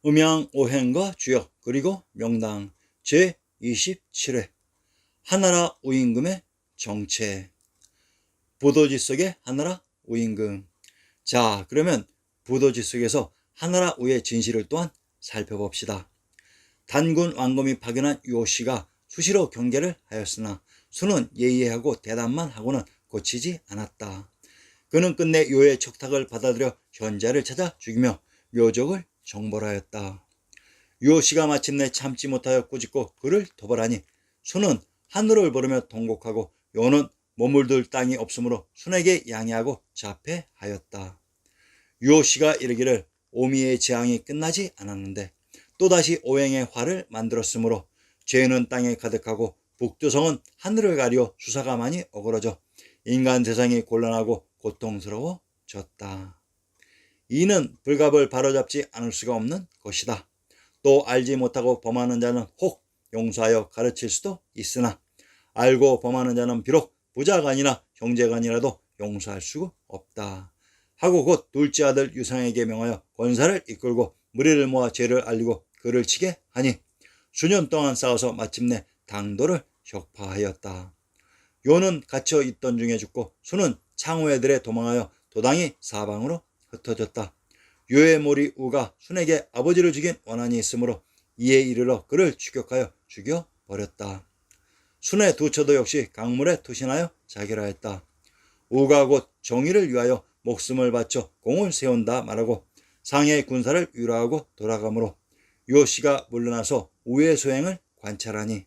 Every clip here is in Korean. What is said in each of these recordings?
음양오행과 주역 그리고 명당 제27회 하나라 우임금의 정체. 부도지 속의 하나라 우임금. 자, 그러면 부도지 속에서 하나라 우의 진실을 또한 살펴봅시다. 단군 왕검이 파견한 요씨가 수시로 경계를 하였으나 수는 예의하고 대답만 하고는 고치지 않았다. 그는 끝내 요의 척탁을 받아들여 현자를 찾아 죽이며 묘족을 정벌하였다. 요씨가 마침내 참지 못하여 꾸짖고 그를 도발하니 수는 하늘을 보르며 통곡하고 요는 머물들 땅이 없으므로 순에게 양해하고 자폐하였다. 요씨가 이르기를 오미의 재앙이 끝나지 않았는데 또다시 오행의 화를 만들었으므로 죄는 땅에 가득하고 북두성은 하늘을 가리어 수사가 많이 어그러져 인간 세상이 곤란하고 고통스러워졌다. 이는 불갑을 바로잡지 않을 수가 없는 것이다. 또 알지 못하고 범하는 자는 혹 용서하여 가르칠 수도 있으나 알고 범하는 자는 비록 부자간이나 형제간이라도 용서할 수 없다. 하고 곧 둘째 아들 유상에게 명하여 권사를 이끌고 무리를 모아 죄를 알리고 그를 치게 하니 수년 동안 싸워서 마침내 당도를 격파하였다. 요는 갇혀 있던 중에 죽고 수는 창후애들에 도망하여 도당이 사방으로 흩어졌다. 요의 몰이 우가 순에게 아버지를 죽인 원한이 있으므로 이에 이르러 그를 추격하여 죽여버렸다. 순의 두 처도 역시 강물에 투신하여 자결하였다. 우가 곧 정의를 위하여 목숨을 바쳐 공을 세운다 말하고 상해의 군사를 위로하고 돌아가므로 요씨가 물러나서 우의 소행을 관찰하니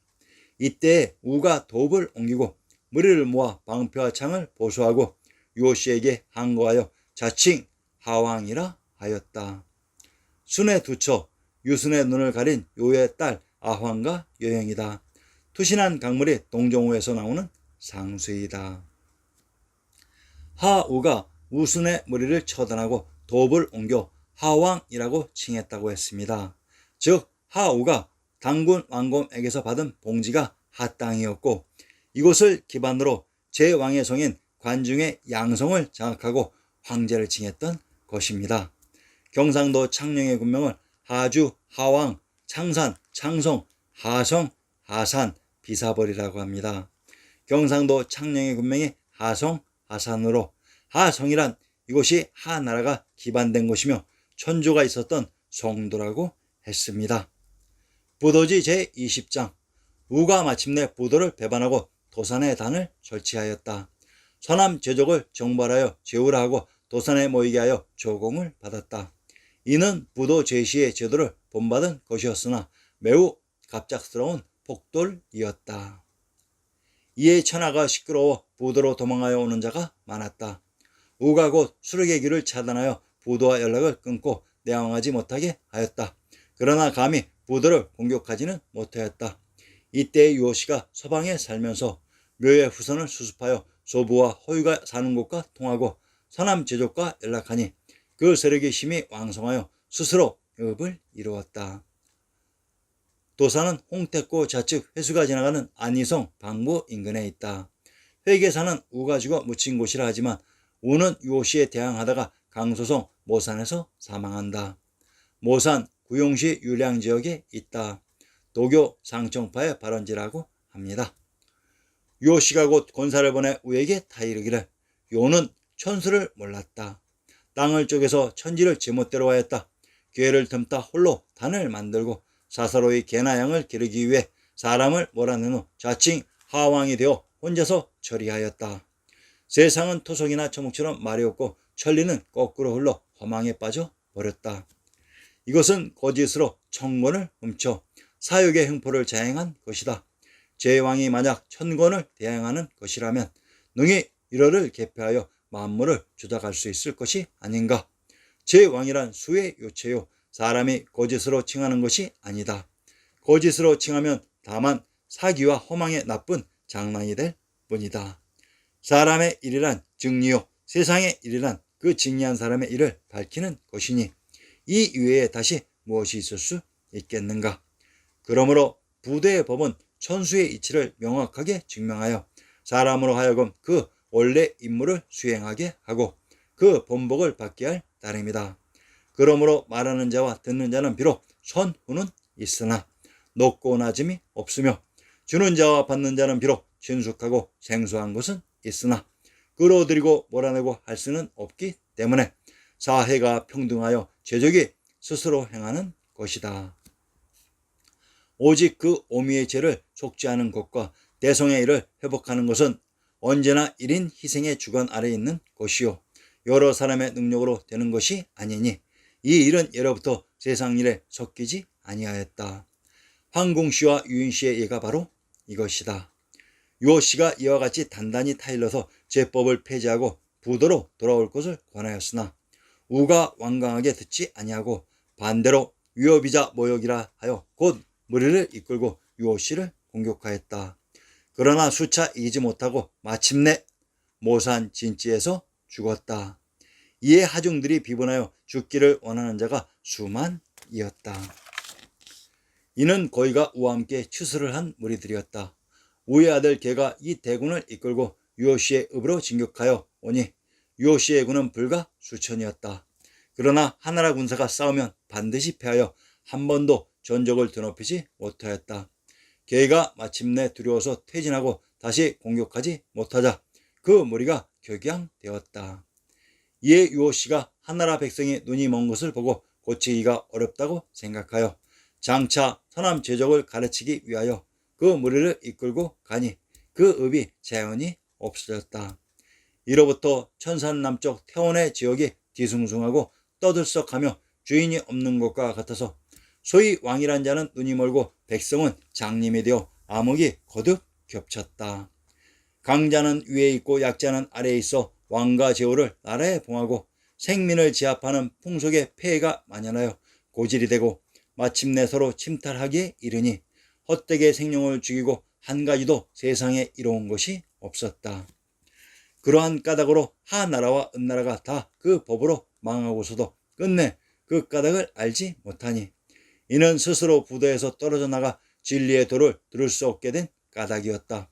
이때에 우가 도읍을 옮기고 무리를 모아 방패와 창을 보수하고 요씨에게 항거하여 자칭 하왕이라 하였다. 순의 두 처 유순의 눈을 가린 요의 딸 아황과 여영이다. 투신한 강물이 동정호에서 나오는 상수이다. 하우가 우순의 무리를 처단하고 도읍을 옮겨 하왕이라고 칭했다고 했습니다. 즉 하우가 단군 왕검에게서 받은 봉지가 하땅이었고 이곳을 기반으로 제왕의 성인 관중의 양성을 장악하고 황제를 칭했던 것입니다. 경상도 창녕의 군명을 하주, 하왕, 창산, 창성, 하성, 하산, 비사벌이라고 합니다. 경상도 창녕의 군명이 하성, 하산으로 하성이란 이곳이 하나라가 기반된 곳이며 천주가 있었던 성도라고 했습니다. 부도지 제20장 우가 마침내 부도를 배반하고 도산에 단을 설치하였다. 서남 제족을 정벌하여 제후를 하고 도산에 모이게 하여 조공을 받았다. 이는 부도 제시의 제도를 본받은 것이었으나 매우 갑작스러운 폭돌이었다. 이에 천하가 시끄러워 부도로 도망하여 오는 자가 많았다. 우가 곧 수륙의 길을 차단하여 부도와 연락을 끊고 내항하지 못하게 하였다. 그러나 감히 부도를 공격하지는 못하였다. 이때 요씨가 서방에 살면서 묘의 후손을 수습하여 소부와 호유가 사는 곳과 통하고 서남 제족과 연락하니 그 세력이 심히 왕성하여 스스로 읍을 이루었다. 도산은 홍택고 좌측 회수가 지나가는 안희성 방부 인근에 있다. 회계사는 우가 죽어 묻힌 곳이라 하지만 우는 요씨에 대항하다가 강소성 모산에서 사망한다. 모산 구용시 유량지역에 있다. 도교 상청파의 발원지라고 합니다. 요씨가 곧 권사를 보내 우에게 타이르기를 요는 천수를 몰랐다. 땅을 쪼개서 천지를 제멋대로 하였다. 기회를 틈타 홀로 단을 만들고 사사로이 개나 양을 기르기 위해 사람을 몰아낸 후 자칭 하왕이 되어 혼자서 처리하였다. 세상은 토속이나 초목처럼 말이 없고 천리는 거꾸로 흘러 허망에 빠져 버렸다. 이것은 거짓으로 천권을 훔쳐 사욕의 횡포를 자행한 것이다. 제왕이 만약 천권을 대행하는 것이라면 능히 일어를 개폐하여 만물을 조작할 수 있을 것이 아닌가. 제왕이란 수의 요체요 사람이 거짓으로 칭하는 것이 아니다. 거짓으로 칭하면 다만 사기와 허망의 나쁜 장난이 될 뿐이다. 사람의 일이란 증리요 세상의 일이란 그 증리한 사람의 일을 밝히는 것이니 이 이외에 다시 무엇이 있을 수 있겠는가. 그러므로 부대의 법은 천수의 이치를 명확하게 증명하여 사람으로 하여금 그 원래 임무를 수행하게 하고 그 본복을 받게 할 따름이다. 그러므로 말하는 자와 듣는 자는 비록 선후는 있으나 높고 낮음이 없으며 주는 자와 받는 자는 비록 친숙하고 생소한 것은 있으나 끌어들이고 몰아내고 할 수는 없기 때문에 사해가 평등하여 제적이 스스로 행하는 것이다. 오직 그 오미의 죄를 속죄하는 것과 대성의 일을 회복하는 것은 언제나 1인 희생의 주관 아래 있는 것이요 여러 사람의 능력으로 되는 것이 아니니 이 일은 예로부터 세상 일에 섞이지 아니하였다. 황공씨와 유인씨의 예가 바로 이것이다. 유호씨가 이와 같이 단단히 타일러서 제법을 폐지하고 부도로 돌아올 것을 권하였으나 우가 완강하게 듣지 아니하고 반대로 위협이자 모욕이라 하여 곧 무리를 이끌고 유호씨를 공격하였다. 그러나 수차 이기지 못하고 마침내 모산 진지에서 죽었다. 이에 하중들이 비분하여 죽기를 원하는 자가 수만이었다. 이는 거의가 우와 함께 추수를 한 무리들이었다. 우의 아들 게가 이 대군을 이끌고 유호씨의 읍으로 진격하여 오니 유호씨의 군은 불과 수천이었다. 그러나 하나라 군사가 싸우면 반드시 패하여 한 번도 전적을 드높이지 못하였다. 게가 마침내 두려워서 퇴진하고 다시 공격하지 못하자 그 무리가 격양되었다. 이에 유호씨가 하나라 백성이 눈이 먼 것을 보고 고치기가 어렵다고 생각하여 장차 서남 제적을 가르치기 위하여 그 무리를 이끌고 가니 그 읍이 자연히 없어졌다. 이로부터 천산 남쪽 태원의 지역이 뒤숭숭하고 떠들썩하며 주인이 없는 것과 같아서 소위 왕이란 자는 눈이 멀고 백성은 장님이 되어 암흑이 거듭 겹쳤다. 강자는 위에 있고 약자는 아래에 있어 왕과 제후를 나라에 봉하고 생민을 제압하는 풍속의 폐해가 만연하여 고질이 되고 마침내 서로 침탈하기에 이르니 헛되게 생명을 죽이고 한 가지도 세상에 이로운 것이 없었다. 그러한 까닭으로 하나라와 은나라가 다 그 법으로 망하고서도 끝내 그 까닭을 알지 못하니 이는 스스로 부도에서 떨어져 나가 진리의 도를 들을 수 없게 된 까닭이었다.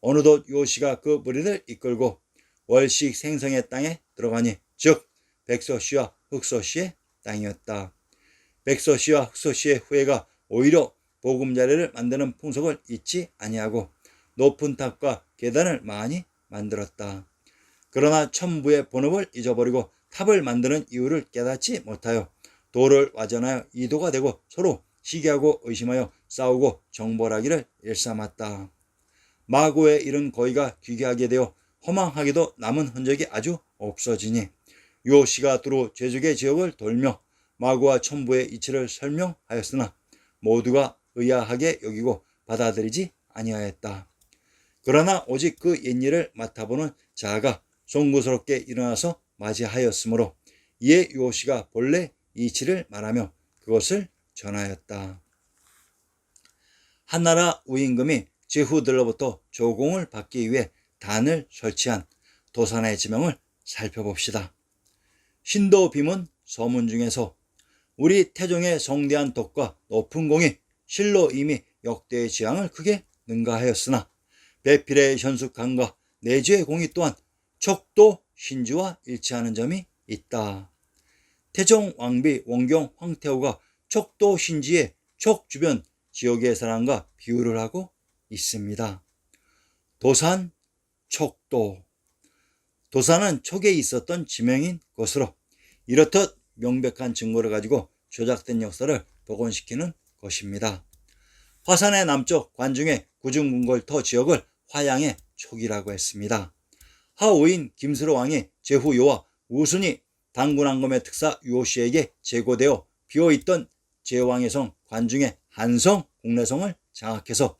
어느덧 요시가 그 무리를 이끌고 월식 생성의 땅에 들어가니 즉 백서씨와 흑서씨의 땅이었다. 백서씨와 흑서씨의 후예가 오히려 보금자리를 만드는 풍속을 잊지 아니하고 높은 탑과 계단을 많이 만들었다. 그러나 천부의 본업을 잊어버리고 탑을 만드는 이유를 깨닫지 못하여 도를 와전하여 이도가 되고 서로 시기하고 의심하여 싸우고 정벌하기를 일삼았다. 마고의 일은 거의가 귀괴하게 되어 허망하게도 남은 흔적이 아주 없어지니 요시가 두루 제족의 지역을 돌며 마고와 천부의 이치를 설명하였으나 모두가 의아하게 여기고 받아들이지 아니하였다. 그러나 오직 그 옛일을 맡아보는 자가 송구스럽게 일어나서 맞이하였으므로 이에 요시가 본래 이치를 말하며 그것을 전하였다. 한나라 우임금이 제후들로부터 조공을 받기 위해 단을 설치한 도산의 지명을 살펴봅시다. 신도비문 서문 중에서 우리 태종의 성대한 덕과 높은 공이 실로 이미 역대의 지향을 크게 능가하였으나 배필의 현숙함과 내주의 공이 또한 척도 신주와 일치하는 점이 있다. 태종 왕비 원경 황태후가 척도 신지의 척 주변 지역의 사람과 비유를 하고 있습니다. 도산, 척도. 도산은 척에 있었던 지명인 것으로 이렇듯 명백한 증거를 가지고 조작된 역사를 복원시키는 것입니다. 화산의 남쪽 관중의 구중궁궐터 지역을 화양의 촉이라고 했습니다. 하오인 김수로 왕이 제후요와 우순이 단군왕검의 특사 유호씨에게 제고되어 비어있던 제왕의 성 관중의 한성 공내성을 장악해서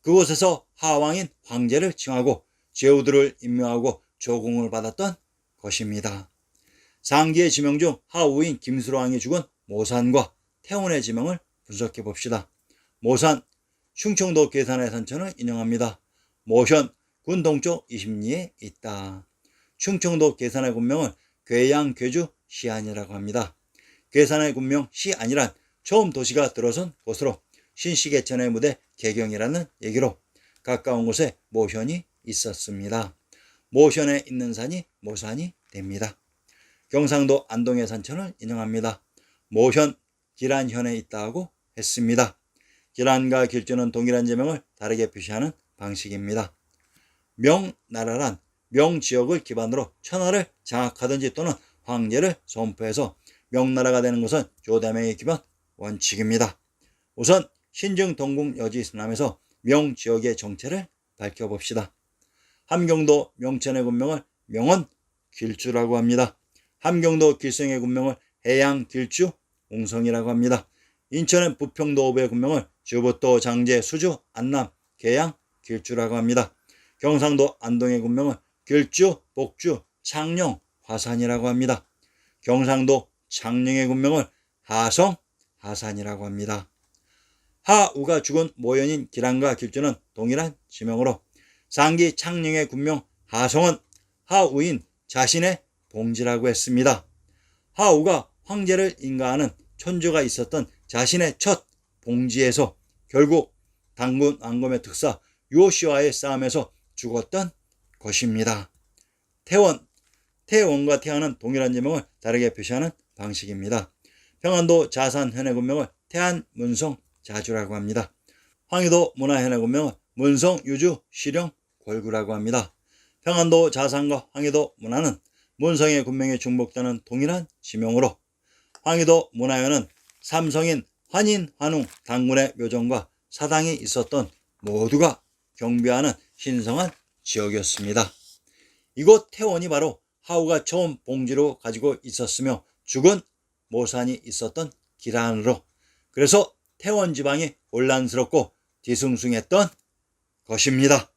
그곳에서 하왕인 황제를 칭하고 제후들을 임명하고 조공을 받았던 것입니다. 상기의 지명 중 하우인 김수로 왕이 죽은 모산과 태원의 지명을 분석해 봅시다. 모산, 충청도 괴산의 산천을 인용합니다. 모현, 군 동쪽 20리에 있다. 충청도 괴산의 군명은 괴양, 괴주, 시안이라고 합니다. 괴산의 군명 시안이란 처음 도시가 들어선 곳으로 신시계천의 무대 개경이라는 얘기로 가까운 곳에 모현이 있었습니다. 모현에 있는 산이 모산이 됩니다. 경상도 안동의 산천을 인용합니다. 모현, 기란현에 있다고 했습니다. 기란과 길주는 동일한 제명을 다르게 표시하는 방식입니다. 명나라란 명지역을 기반으로 천하를 장악하든지 또는 황제를 선포해서 명나라가 되는 것은 조대명의 기본 원칙입니다. 우선 신증 동궁 여지 서남에서 명지역의 정체를 밝혀봅시다. 함경도 명천의 군명을 명원 길주라고 합니다. 함경도 길성의 군명을 해양 길주 웅성이라고 합니다. 인천의 부평도읍의 군명을 주부도 장제 수주 안남 계양 길주라고 합니다. 경상도 안동의 군명을 길주 복주 창녕 화산이라고 합니다. 경상도 창녕의 군명을 하성 하산이라고 합니다. 하우가 죽은 모연인 기란과 길주는 동일한 지명으로 상기 창녕의 군명 하성은 하우인 자신의 봉지라고 했습니다. 하우가 황제를 인가하는 촌주가 있었던 자신의 첫 봉지에서 결국 단군 왕검의 특사 요시와의 싸움에서 죽었던 것입니다. 태원과 태안은 동일한 제명을 다르게 표시하는 방식입니다. 평안도 자산현의 군명을 태안 문성 자주라고 합니다. 황해도 문화현의 군명을 문성 유주 시령 골구라고 합니다. 평안도 자산과 황해도 문화는 문성의 군명에 중복되는 동일한 지명으로 황해도 문화현은 삼성인 환인 환웅 당군의 묘정과 사당이 있었던 모두가 경배하는 신성한 지역이었습니다. 이곳 태원이 바로 하우가 처음 봉지로 가지고 있었으며 죽은 모산이 있었던 기란으로 그래서 태원 지방이 혼란스럽고 뒤숭숭했던 것입니다.